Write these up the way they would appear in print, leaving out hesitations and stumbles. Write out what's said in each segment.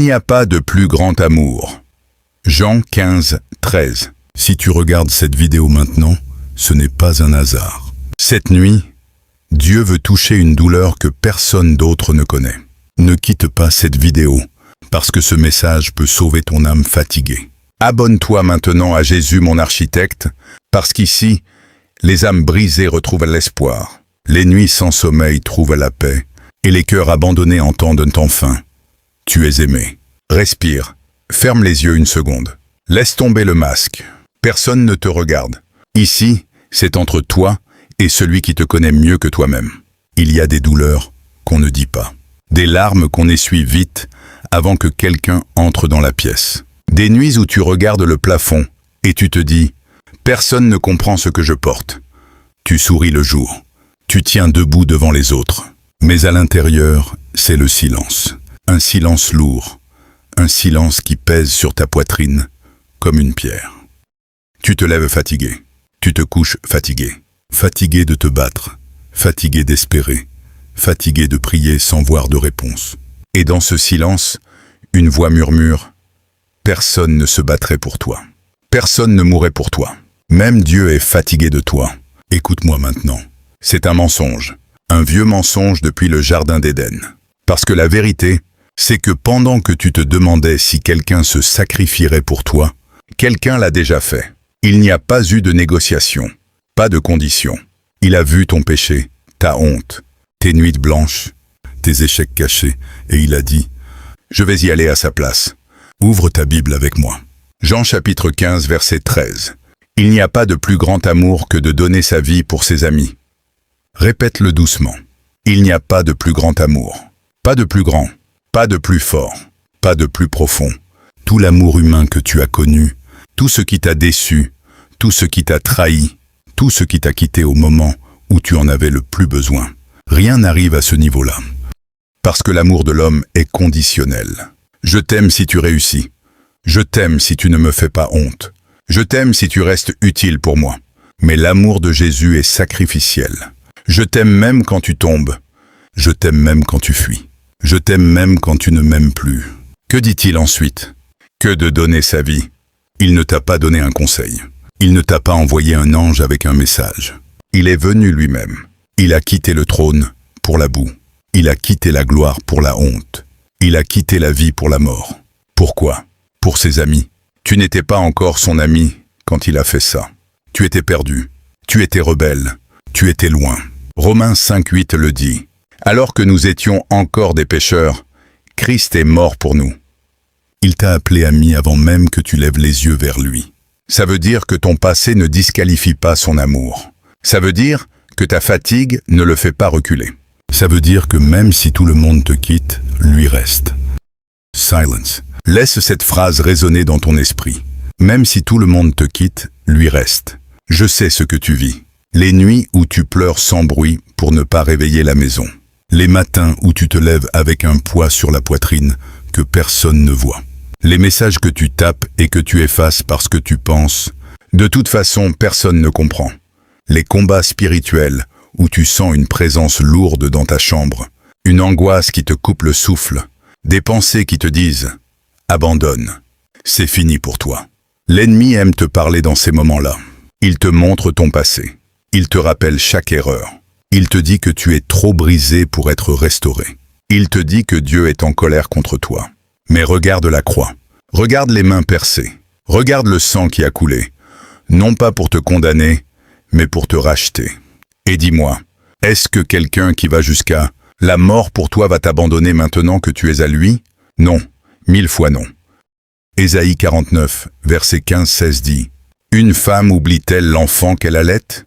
n'y a pas de plus grand amour. Jean 15, 13. Si tu regardes cette vidéo maintenant, ce n'est pas un hasard. Cette nuit, Dieu veut toucher une douleur que personne d'autre ne connaît. Ne quitte pas cette vidéo, parce que ce message peut sauver ton âme fatiguée. Abonne-toi maintenant à Jésus mon architecte, parce qu'ici, les âmes brisées retrouvent l'espoir. Les nuits sans sommeil trouvent la paix, et les cœurs abandonnés entendent enfin « Tu es aimé ». Respire, ferme les yeux une seconde. Laisse tomber le masque. Personne ne te regarde. Ici, c'est entre toi et celui qui te connaît mieux que toi-même. Il y a des douleurs qu'on ne dit pas. Des larmes qu'on essuie vite avant que quelqu'un entre dans la pièce. Des nuits où tu regardes le plafond et tu te dis « Personne ne comprend ce que je porte ». Tu souris le jour. Tu tiens debout devant les autres. Mais à l'intérieur, c'est le silence. Un silence lourd. Un silence qui pèse sur ta poitrine comme une pierre. Tu te lèves fatigué. Tu te couches fatigué. Fatigué de te battre. Fatigué d'espérer. Fatigué de prier sans voir de réponse. Et dans ce silence, une voix murmure « Personne ne se battrait pour toi. Personne ne mourrait pour toi. Même Dieu est fatigué de toi. Écoute-moi maintenant. » C'est un mensonge. Un vieux mensonge depuis le jardin d'Éden. Parce que la vérité, c'est que pendant que tu te demandais si quelqu'un se sacrifierait pour toi, quelqu'un l'a déjà fait. Il n'y a pas eu de négociation, pas de condition. Il a vu ton péché, ta honte, tes nuits blanches, tes échecs cachés, et il a dit « Je vais y aller à sa place. Ouvre ta Bible avec moi. » Jean chapitre 15 verset 13. Il n'y a pas de plus grand amour que de donner sa vie pour ses amis. Répète-le doucement. Il n'y a pas de plus grand amour. Pas de plus grand, pas de plus fort, pas de plus profond. Tout l'amour humain que tu as connu, tout ce qui t'a déçu, tout ce qui t'a trahi, tout ce qui t'a quitté au moment où tu en avais le plus besoin. Rien n'arrive à ce niveau-là. Parce que l'amour de l'homme est conditionnel. Je t'aime si tu réussis. Je t'aime si tu ne me fais pas honte. Je t'aime si tu restes utile pour moi. Mais l'amour de Jésus est sacrificiel. Je t'aime même quand tu tombes. Je t'aime même quand tu fuis. Je t'aime même quand tu ne m'aimes plus. Que dit-il ensuite? Que de donner sa vie. Il ne t'a pas donné un conseil. Il ne t'a pas envoyé un ange avec un message. Il est venu lui-même. Il a quitté le trône pour la boue. Il a quitté la gloire pour la honte. Il a quitté la vie pour la mort. Pourquoi? Pour ses amis. Tu n'étais pas encore son ami quand il a fait ça. Tu étais perdu. Tu étais rebelle. Tu étais loin. Romains 5,8 le dit. Alors que nous étions encore des pécheurs, Christ est mort pour nous. Il t'a appelé ami avant même que tu lèves les yeux vers lui. Ça veut dire que ton passé ne disqualifie pas son amour. Ça veut dire que ta fatigue ne le fait pas reculer. Ça veut dire que même si tout le monde te quitte, lui reste. Silence. Laisse cette phrase résonner dans ton esprit. Même si tout le monde te quitte, lui reste. Je sais ce que tu vis. Les nuits où tu pleures sans bruit pour ne pas réveiller la maison. Les matins où tu te lèves avec un poids sur la poitrine que personne ne voit. Les messages que tu tapes et que tu effaces parce que tu penses « De toute façon, personne ne comprend ». Les combats spirituels où tu sens une présence lourde dans ta chambre, une angoisse qui te coupe le souffle, des pensées qui te disent « Abandonne, c'est fini pour toi ». L'ennemi aime te parler dans ces moments-là. Il te montre ton passé. Il te rappelle chaque erreur. Il te dit que tu es trop brisé pour être restauré. Il te dit que Dieu est en colère contre toi. Mais regarde la croix. Regarde les mains percées. Regarde le sang qui a coulé. Non pas pour te condamner, mais pour te racheter. Et dis-moi, est-ce que quelqu'un qui va jusqu'à la mort pour toi va t'abandonner maintenant que tu es à lui? Non, 1000 fois non. Ésaïe 49, verset 15-16 dit « Une femme oublie-t-elle l'enfant qu'elle allait?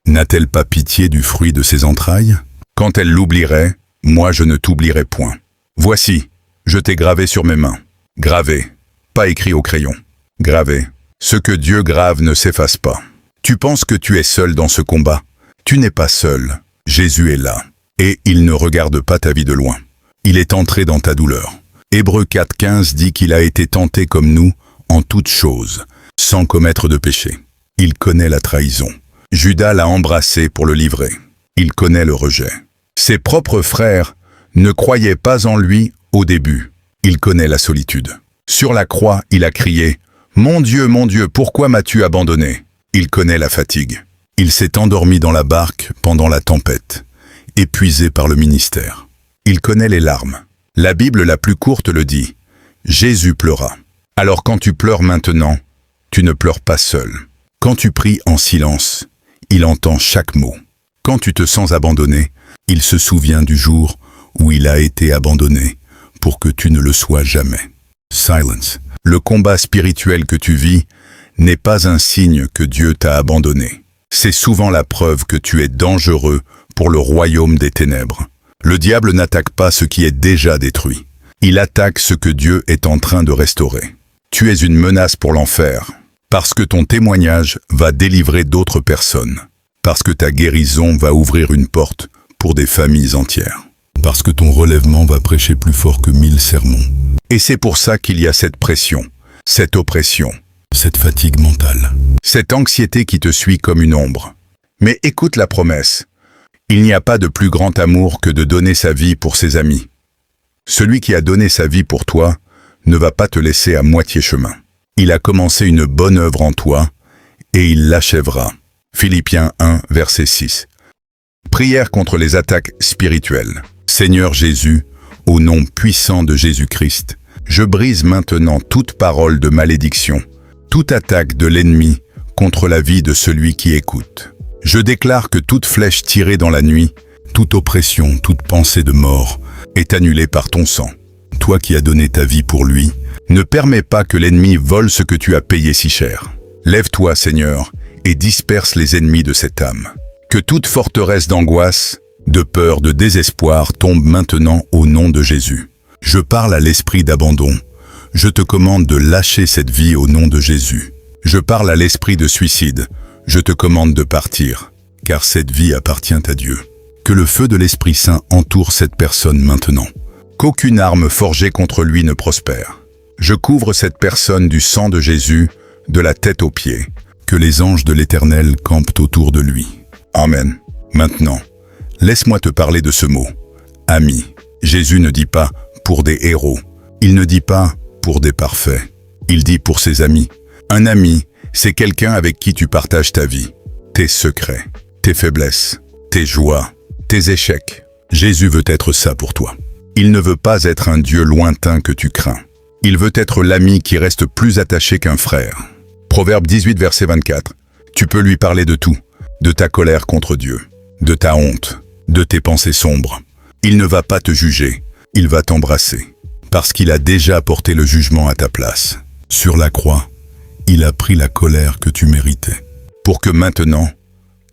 N'a-t-elle pas pitié du fruit de ses entrailles? Quand elle l'oublierait, moi je ne t'oublierai point. Voici, je t'ai gravé sur mes mains. Gravé, pas écrit au crayon. Gravé. Ce que Dieu grave ne s'efface pas. Tu penses que tu es seul dans ce combat? Tu n'es pas seul. Jésus est là. Et il ne regarde pas ta vie de loin. Il est entré dans ta douleur. Hébreux 4,15 dit qu'il a été tenté comme nous en toutes choses, sans commettre de péché. Il connaît la trahison. Judas l'a embrassé pour le livrer. Il connaît le rejet. Ses propres frères ne croyaient pas en lui au début. Il connaît la solitude. Sur la croix, il a crié « Mon Dieu, pourquoi m'as-tu abandonné ?» Il connaît la fatigue. Il s'est endormi dans la barque pendant la tempête, épuisé par le ministère. Il connaît les larmes. La Bible la plus courte le dit « Jésus pleura ». Alors quand tu pleures maintenant, tu ne pleures pas seul. Quand tu pries en silence, il entend chaque mot. Quand tu te sens abandonné, il se souvient du jour où il a été abandonné pour que tu ne le sois jamais. Silence. Le combat spirituel que tu vis n'est pas un signe que Dieu t'a abandonné. C'est souvent la preuve que tu es dangereux pour le royaume des ténèbres. Le diable n'attaque pas ce qui est déjà détruit. Il attaque ce que Dieu est en train de restaurer. Tu es une menace pour l'enfer, parce que ton témoignage va délivrer d'autres personnes, parce que ta guérison va ouvrir une porte pour des familles entières, parce que ton relèvement va prêcher plus fort que 1000 sermons. Et c'est pour ça qu'il y a cette pression, cette oppression, cette fatigue mentale, cette anxiété qui te suit comme une ombre. Mais écoute la promesse. Il n'y a pas de plus grand amour que de donner sa vie pour ses amis. Celui qui a donné sa vie pour toi ne va pas te laisser à moitié chemin. Il a commencé une bonne œuvre en toi et il l'achèvera. Philippiens 1, verset 6. Prière contre les attaques spirituelles. Seigneur Jésus, au nom puissant de Jésus-Christ, je brise maintenant toute parole de malédiction, toute attaque de l'ennemi contre la vie de celui qui écoute. Je déclare que toute flèche tirée dans la nuit, toute oppression, toute pensée de mort est annulée par ton sang. Toi qui as donné ta vie pour lui, ne permets pas que l'ennemi vole ce que tu as payé si cher. Lève-toi, Seigneur, et disperse les ennemis de cette âme. Que toute forteresse d'angoisse, de peur, de désespoir tombe maintenant au nom de Jésus. Je parle à l'esprit d'abandon. Je te commande de lâcher cette vie au nom de Jésus. Je parle à l'esprit de suicide. Je te commande de partir, car cette vie appartient à Dieu. Que le feu de l'Esprit Saint entoure cette personne maintenant. Qu'aucune arme forgée contre lui ne prospère. Je couvre cette personne du sang de Jésus, de la tête aux pieds. Que les anges de l'Éternel campent autour de lui. Amen. Maintenant, laisse-moi te parler de ce mot. Ami. Jésus ne dit pas « pour des héros ». Il ne dit pas « pour des parfaits ». Il dit pour ses amis. Un ami, c'est quelqu'un avec qui tu partages ta vie, tes secrets, tes faiblesses, tes joies, tes échecs. Jésus veut être ça pour toi. Il ne veut pas être un Dieu lointain que tu crains. Il veut être l'ami qui reste plus attaché qu'un frère. Proverbe 18, verset 24. Tu peux lui parler de tout, de ta colère contre Dieu, de ta honte, de tes pensées sombres. Il ne va pas te juger, il va t'embrasser, parce qu'il a déjà apporté le jugement à ta place. Sur la croix, il a pris la colère que tu méritais, pour que maintenant,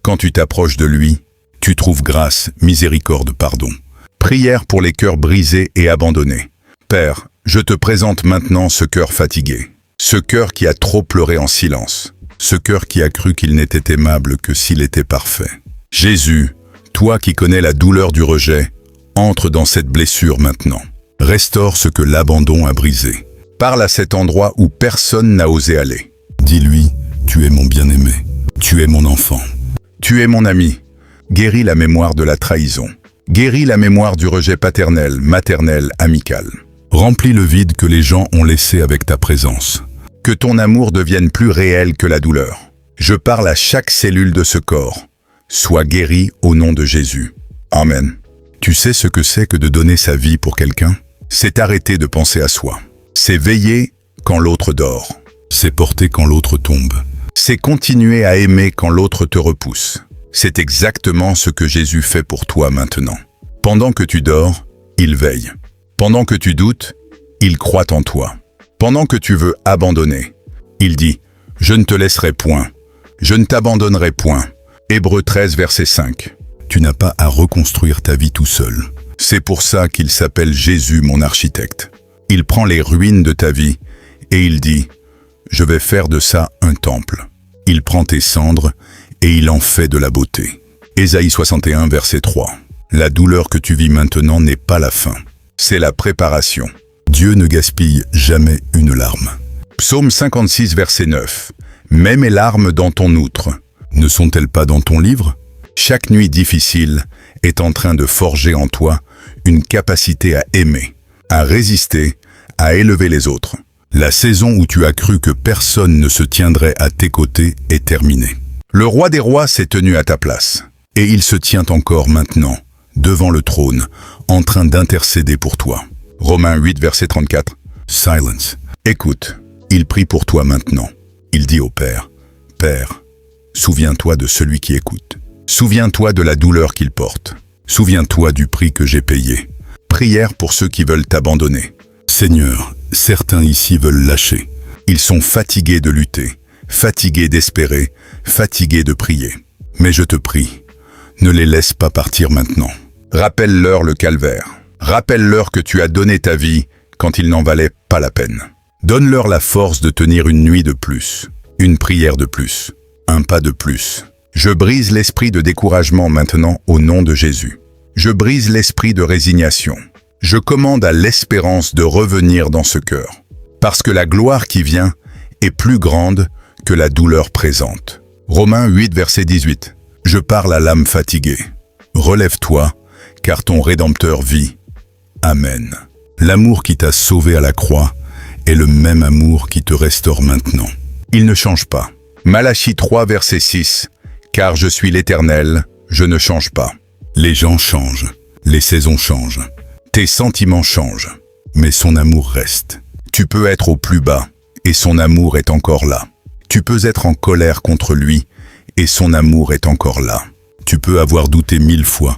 quand tu t'approches de lui, tu trouves grâce, miséricorde, pardon. Prière pour les cœurs brisés et abandonnés. Père, je te présente maintenant ce cœur fatigué, ce cœur qui a trop pleuré en silence, ce cœur qui a cru qu'il n'était aimable que s'il était parfait. Jésus, toi qui connais la douleur du rejet, entre dans cette blessure maintenant. Restaure ce que l'abandon a brisé. Parle à cet endroit où personne n'a osé aller. Dis-lui, tu es mon bien-aimé, tu es mon enfant. Tu es mon ami. Guéris la mémoire de la trahison. Guéris la mémoire du rejet paternel, maternel, amical. Remplis le vide que les gens ont laissé avec ta présence. Que ton amour devienne plus réel que la douleur. Je parle à chaque cellule de ce corps. Sois guéri au nom de Jésus. Amen. Tu sais ce que c'est que de donner sa vie pour quelqu'un? C'est arrêter de penser à soi. C'est veiller quand l'autre dort. C'est porter quand l'autre tombe. C'est continuer à aimer quand l'autre te repousse. C'est exactement ce que Jésus fait pour toi maintenant. Pendant que tu dors, il veille. Pendant que tu doutes, il croit en toi. Pendant que tu veux abandonner, il dit « Je ne te laisserai point, je ne t'abandonnerai point ». Hébreux 13, verset 5. Tu n'as pas à reconstruire ta vie tout seul. C'est pour ça qu'il s'appelle Jésus mon architecte. Il prend les ruines de ta vie et il dit « Je vais faire de ça un temple ». Il prend tes cendres et il en fait de la beauté. Ésaïe 61, verset 3. La douleur que tu vis maintenant n'est pas la fin, c'est la préparation. Dieu ne gaspille jamais une larme. Psaume 56, verset 9. Mets mes larmes dans ton outre. Ne sont-elles pas dans ton livre? Chaque nuit difficile est en train de forger en toi une capacité à aimer, à résister, à élever les autres. La saison où tu as cru que personne ne se tiendrait à tes côtés est terminée. Le roi des rois s'est tenu à ta place. Et il se tient encore maintenant, devant le trône, en train d'intercéder pour toi. Romains 8, verset 34. Silence. Écoute, il prie pour toi maintenant. Il dit au Père, « Père, souviens-toi de celui qui écoute. Souviens-toi de la douleur qu'il porte. Souviens-toi du prix que j'ai payé. » Prière pour ceux qui veulent t'abandonner. Seigneur, certains ici veulent lâcher. Ils sont fatigués de lutter, fatigués d'espérer, fatigués de prier. Mais je te prie, ne les laisse pas partir maintenant. Rappelle-leur le calvaire. Rappelle-leur que tu as donné ta vie quand il n'en valait pas la peine. Donne-leur la force de tenir une nuit de plus, une prière de plus, un pas de plus. Je brise l'esprit de découragement maintenant au nom de Jésus. Je brise l'esprit de résignation. Je commande à l'espérance de revenir dans ce cœur. Parce que la gloire qui vient est plus grande que la douleur présente. Romains 8, verset 18. Je parle à l'âme fatiguée. Relève-toi, car ton Rédempteur vit. Amen. L'amour qui t'a sauvé à la croix est le même amour qui te restaure maintenant. Il ne change pas. Malachie 3, verset 6. Car je suis l'Éternel, je ne change pas. Les gens changent, les saisons changent, Tes sentiments changent, mais son amour reste. Tu peux être au plus bas, et son amour est encore là. Tu peux être en colère contre lui, et son amour est encore là. Tu peux avoir douté 1000 fois,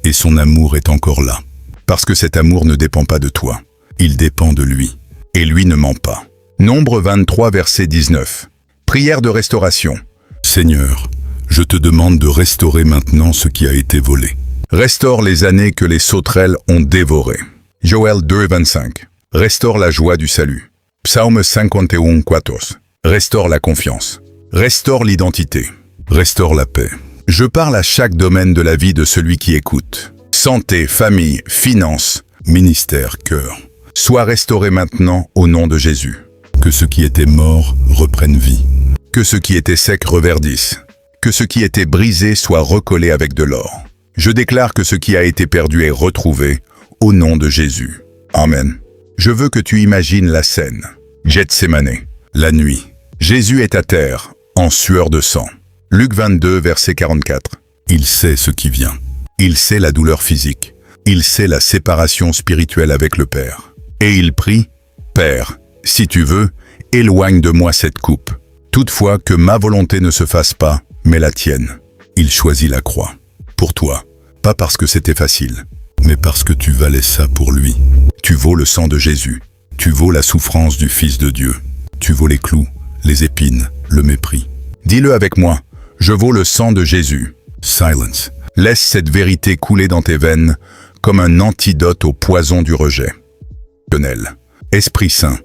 et son amour est encore là. Parce que cet amour ne dépend pas de toi. Il dépend de lui. Et lui ne ment pas. Nombre 23, verset 19. Prière de restauration. Seigneur, je te demande de restaurer maintenant ce qui a été volé. Restaure les années que les sauterelles ont dévorées. Joël 2, 25. Restaure la joie du salut. Psaume 51, 14. Restaure la confiance. Restaure l'identité. Restaure la paix. Je parle à chaque domaine de la vie de celui qui écoute. Santé, famille, finances, ministère, cœur. Sois restauré maintenant au nom de Jésus. Que ce qui était mort reprenne vie. Que ce qui était sec reverdisse. Que ce qui était brisé soit recollé avec de l'or. Je déclare que ce qui a été perdu est retrouvé au nom de Jésus. Amen. Je veux que tu imagines la scène. Gethsémané. La nuit. Jésus est à terre, en sueur de sang. Luc 22, verset 44. Il sait ce qui vient. Il sait la douleur physique. Il sait la séparation spirituelle avec le Père. Et il prie, « Père, si tu veux, éloigne de moi cette coupe. Toutefois que ma volonté ne se fasse pas, mais la tienne. » Il choisit la croix. Pour toi. Pas parce que c'était facile. Mais parce que tu valais ça pour lui. Tu vaux le sang de Jésus. Tu vaux la souffrance du Fils de Dieu. Tu vaux les clous, les épines, le mépris. Dis-le avec moi. Je vaux le sang de Jésus. Silence. Laisse cette vérité couler dans tes veines comme un antidote au poison du rejet. Esprit Saint,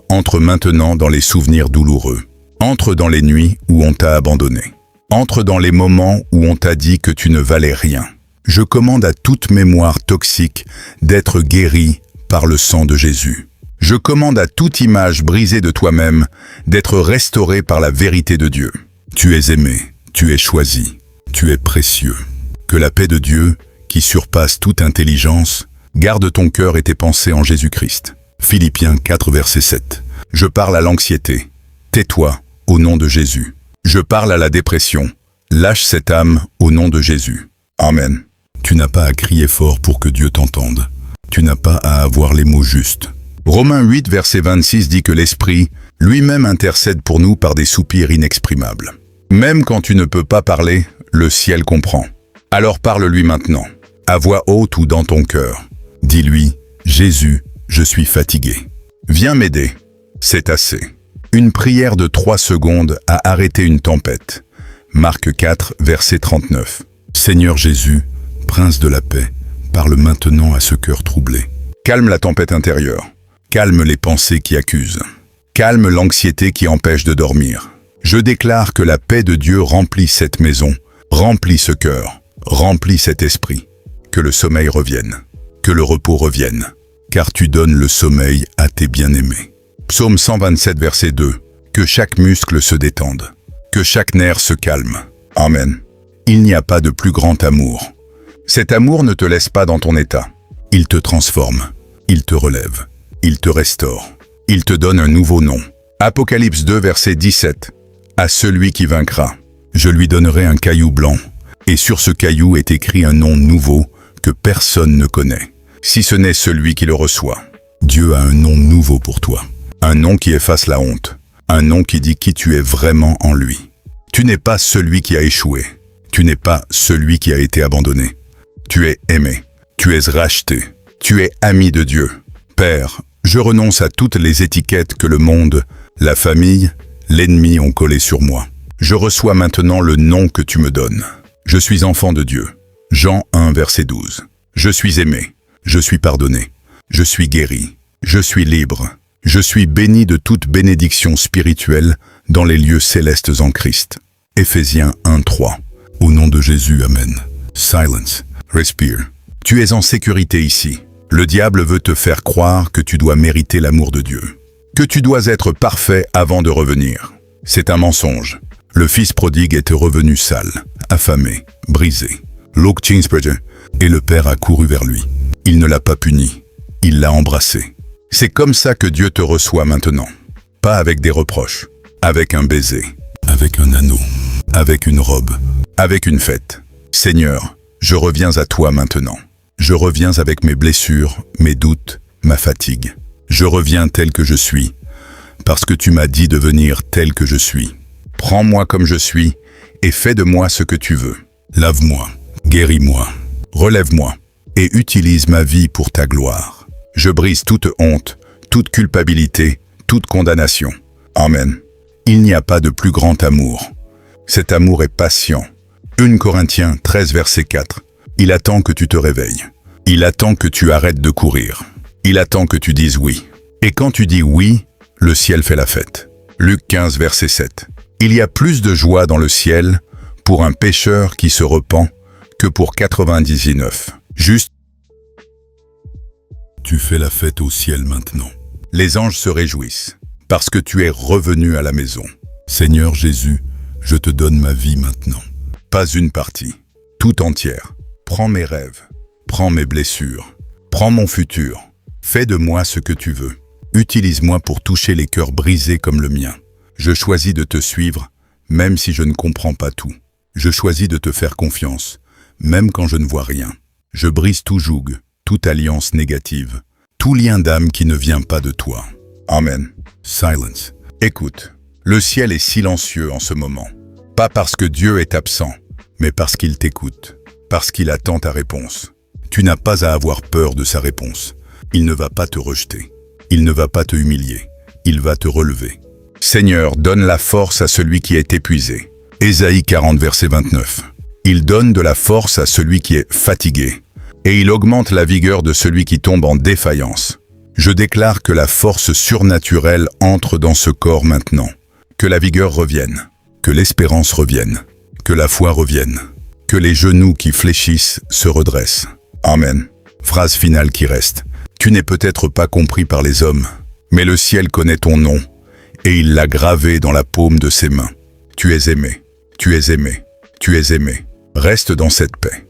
entre maintenant dans les souvenirs douloureux. Entre dans les nuits où on t'a abandonné. Entre dans les moments où on t'a dit que tu ne valais rien. Je commande à toute mémoire toxique d'être guérie par le sang de Jésus. Je commande à toute image brisée de toi-même d'être restaurée par la vérité de Dieu. Tu es aimé, tu es choisi, tu es précieux. Que la paix de Dieu, qui surpasse toute intelligence, garde ton cœur et tes pensées en Jésus-Christ. Philippiens 4, verset 7. Je parle à l'anxiété. Tais-toi, au nom de Jésus. Je parle à la dépression. Lâche cette âme au nom de Jésus. Amen. Tu n'as pas à crier fort pour que Dieu t'entende. Tu n'as pas à avoir les mots justes. Romains 8, verset 26 dit que l'Esprit lui-même intercède pour nous par des soupirs inexprimables. Même quand tu ne peux pas parler, le ciel comprend. Alors parle-lui maintenant, à voix haute ou dans ton cœur. Dis-lui, « Jésus, je suis fatigué. Viens m'aider. » C'est assez. Une prière de 3 secondes a arrêté une tempête. Marc 4, verset 39. Seigneur Jésus, Prince de la paix, parle maintenant à ce cœur troublé. Calme la tempête intérieure. Calme les pensées qui accusent. Calme l'anxiété qui empêche de dormir. Je déclare que la paix de Dieu remplit cette maison, remplit ce cœur, remplit cet esprit. Que le sommeil revienne, que le repos revienne, car tu donnes le sommeil à tes bien-aimés. Psaume 127, verset 2. Que chaque muscle se détende, que chaque nerf se calme. Amen. Il n'y a pas de plus grand amour. Cet amour ne te laisse pas dans ton état. Il te transforme, il te relève, Il te restaure. Il te donne un nouveau nom. Apocalypse 2, verset 17. À celui qui vaincra, je lui donnerai un caillou blanc, et sur ce caillou est écrit un nom nouveau que personne ne connaît, si ce n'est celui qui le reçoit. Dieu a un nom nouveau pour toi. Un nom qui efface la honte. Un nom qui dit qui tu es vraiment en lui. Tu n'es pas celui qui a échoué. Tu n'es pas celui qui a été abandonné. Tu es aimé. Tu es racheté. Tu es ami de Dieu. Père, je renonce à toutes les étiquettes que le monde, la famille, l'ennemi ont collées sur moi. Je reçois maintenant le nom que tu me donnes. Je suis enfant de Dieu. Jean 1, verset 12. Je suis aimé. Je suis pardonné. Je suis guéri. Je suis libre. Je suis béni de toute bénédiction spirituelle dans les lieux célestes en Christ. Éphésiens 1, 3. Au nom de Jésus, Amen. Silence. Respire. Tu es en sécurité ici. Le diable veut te faire croire que tu dois mériter l'amour de Dieu. Que tu dois être parfait avant de revenir. C'est un mensonge. Le fils prodigue était revenu sale, affamé, brisé. Luke 15, et le père a couru vers lui. Il ne l'a pas puni. Il l'a embrassé. C'est comme ça que Dieu te reçoit maintenant. Pas avec des reproches, avec un baiser, avec un anneau, avec une robe, avec une fête. Seigneur, je reviens à toi maintenant. Je reviens avec mes blessures, mes doutes, ma fatigue. Je reviens tel que je suis, parce que tu m'as dit de venir tel que je suis. Prends-moi comme je suis et fais de moi ce que tu veux. Lave-moi, guéris-moi, relève-moi et utilise ma vie pour ta gloire. Je brise toute honte, toute culpabilité, toute condamnation. Amen. Il n'y a pas de plus grand amour. Cet amour est patient. 1 Corinthiens 13, verset 4. Il attend que tu te réveilles. Il attend que tu arrêtes de courir. Il attend que tu dises oui. Et quand tu dis oui, le ciel fait la fête. Luc 15, verset 7. Il y a plus de joie dans le ciel pour un pécheur qui se repent que pour 99. Juste. Tu fais la fête au ciel maintenant. Les anges se réjouissent parce que tu es revenu à la maison. Seigneur Jésus, je te donne ma vie maintenant. Pas une partie, tout entière. Prends mes rêves, prends mes blessures, prends mon futur. Fais de moi ce que tu veux. Utilise-moi pour toucher les cœurs brisés comme le mien. Je choisis de te suivre, même si je ne comprends pas tout. Je choisis de te faire confiance, même quand je ne vois rien. Je brise tout joug, toute alliance négative, tout lien d'âme qui ne vient pas de toi. Amen. Silence. Écoute, le ciel est silencieux en ce moment. Pas parce que Dieu est absent, mais parce qu'il t'écoute, parce qu'il attend ta réponse. Tu n'as pas à avoir peur de sa réponse. Il ne va pas te rejeter. Il ne va pas te humilier. Il va te relever. Seigneur, donne la force à celui qui est épuisé. Ésaïe 40, verset 29. Il donne de la force à celui qui est fatigué, et il augmente la vigueur de celui qui tombe en défaillance. Je déclare que la force surnaturelle entre dans ce corps maintenant. Que la vigueur revienne, que l'espérance revienne, que la foi revienne, que les genoux qui fléchissent se redressent. Amen. Phrase finale qui reste. Tu n'es peut-être pas compris par les hommes, mais le ciel connaît ton nom, et il l'a gravé dans la paume de ses mains. Tu es aimé, tu es aimé, tu es aimé. Reste dans cette paix.